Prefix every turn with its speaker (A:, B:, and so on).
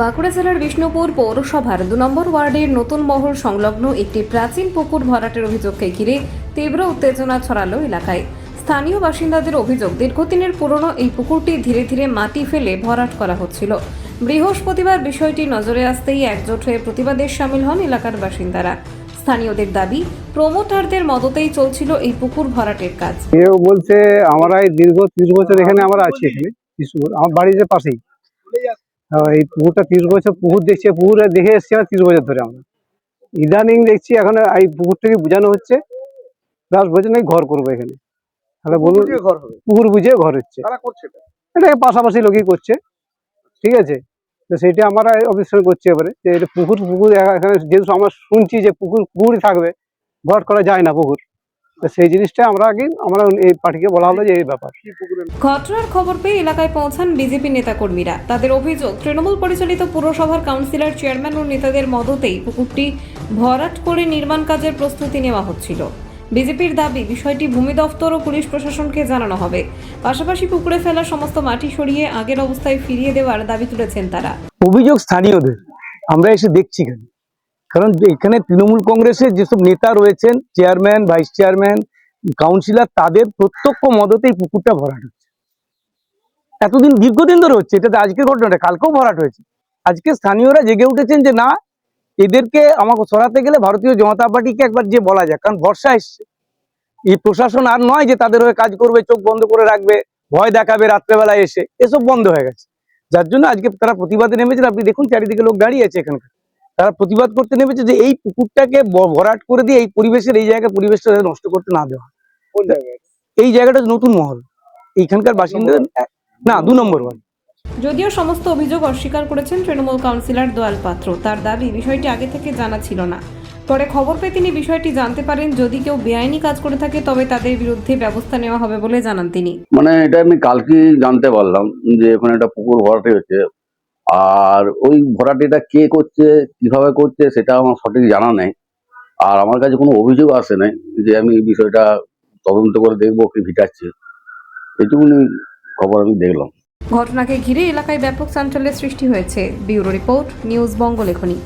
A: বাঁকুড়া জেলার বিষ্ণুপুর পৌরসভার ২ নম্বর ওয়ার্ডের নতুন মহল সংলগ্ন একটি প্রাচীন পুকুর ভরাটের অভিযোগকে ঘিরে তীব্র উত্তেজনা ছড়ালো এলাকায়। স্থানীয় বাসিন্দাদের অভিযোগ, দীর্ঘদিনের পুরনো এই পুকুরটি ধীরে ধীরে মাটি ফেলে ভরাট করা হচ্ছিল। বৃহস্পতিবার বিষয়টি নজরে আসতেই একজোট হয়ে প্রতিবাদে শামিল হন এলাকার বাসিন্দারা। স্থানীয়দের দাবি, প্রমোটারদের মদতেই চলছিল এই পুকুর ভরাটের কাজ।
B: কেউ বলছে আমরা এই দীর্ঘ 30 বছর এখানে আমরা আছি, এখানে বিষ্ণুপুর আমার বাড়ির পাশেই। এই পুকুরটা 30 বছর পুকুর দেখছি, পুকুরে দেখে এসছি আমরা 30 বছর ধরে। আমরা ইদানিং দেখছি এখন এই পুকুরটাকে বোঝানো হচ্ছে, প্লাস বলছে নাকি ঘর করবো এখানে। তাহলে বলুন, পুকুর বুঝিয়ে ঘর হচ্ছে, এটাকে পাশাপাশি লোকই করছে, ঠিক আছে। তো সেইটা আমরা অবশ্যই করছি এবারে যে এটা পুকুর এখানে যেহেতু আমরা শুনছি যে পুকুরই থাকবে, ভরাট করা যায় না পুকুর। সেই জিনিসটা আমরা এই পার্টিকে বলা হলো যে এই ব্যাপার।
A: ঘটনার খবর পেয়ে এলাকায় পৌঁছান বিজেপি নেতাকর্মীরা। তাদের অভিযোগ, তৃণমূল পরিচালিত পুরসভার কাউন্সিলর, চেয়ারম্যান ও নেতাদের মদতেই পুকুরটি ভরাট করে নির্মাণ কাজের প্রস্তুতি নেওয়া হচ্ছিল। বিজেপির দাবি, বিষয়টি ভূমি দফতর ও পুলিশ প্রশাসনকে জানানো হবে। পাশাপাশি পুকুরে ফেলা সমস্ত মাটি সরিয়ে আগের অবস্থায় ফিরিয়ে দেওয়ার দাবি তুলেছেন তারা।
C: অভিযোগ স্থানীয়দের, আমরা এসে দেখছি কেন, কারণ এখানে তৃণমূল কংগ্রেসের যেসব নেতা রয়েছেন, চেয়ারম্যান, ভাইস চেয়ারম্যান, কাউন্সিলর, তাদের প্রত্যক্ষ মদতেই পুকুরটা ভরাট হচ্ছে। এতদিন দীর্ঘদিন ধরে হচ্ছে, এটা আজকের ঘটনাটা, কালকেও ভরাট হয়েছে। আজকে স্থানীয়রা জেগে উঠেছেন যে না, এদেরকে আমাকে সরাতে গেলে ভারতীয় জনতা পার্টিকে একবার যে বলা যায়, কারণ ভরসা এসছে। এই প্রশাসন আর নয় যে তাদের হয়ে কাজ করবে, চোখ বন্ধ করে রাখবে, ভয় দেখাবে রাত্রেবেলায় এসে, এসব বন্ধ হয়ে গেছে। যার জন্য আজকে তারা প্রতিবাদে নেমেছেন। আপনি দেখুন চারিদিকে লোক দাঁড়িয়ে আছে এখানকার, তারা প্রতিবাদ করতে নেমেছে যে এই পুকুরটাকে ভরাট করে দিয়ে এই পরিবেশের, এই জায়গায় পরিবেশটা নষ্ট করতে না দেওয়া। এই জায়গাটা নতুন মহল, এইখানকার বাসিন্দা না 2 নম্বর ওয়ার্ড।
A: যদিও সমস্ত অভিযোগ অস্বীকার করেছেন তৃণমূল কাউন্সিলর দোয়াল পাত্র। তার দাবি, বিষয়টি আগে থেকে জানা ছিল না। পরে খবর পেয়ে তিনি বিষয়টি জানতে পারেন। যদি কেউ বেআইনি কাজ করে থাকে তবে তাদের বিরুদ্ধে ব্যবস্থা নেওয়া হবে বলে জানান তিনি।
D: মানে এটা আমি কালকে জানতে পারলাম যে ওখানে একটা পুকুর ভরাটি হচ্ছে, আর ওই ভরাটিটা কে করছে, কিভাবে করছে সেটা আমার সঠিক জানা নেই। আর আমার কাছে কোনো অভিযোগ আসে নাই যে আমি এই বিষয়টা তদন্ত করে দেখবো কি ভিটাচ্ছে, এটুকুনি খবর আমি দেখলাম।
A: ঘটনাকে ঘিরে এলাকায় ব্যাপক চাঞ্চল্যের সৃষ্টি হয়েছে। Bureau report, news বঙ্গলেখনী।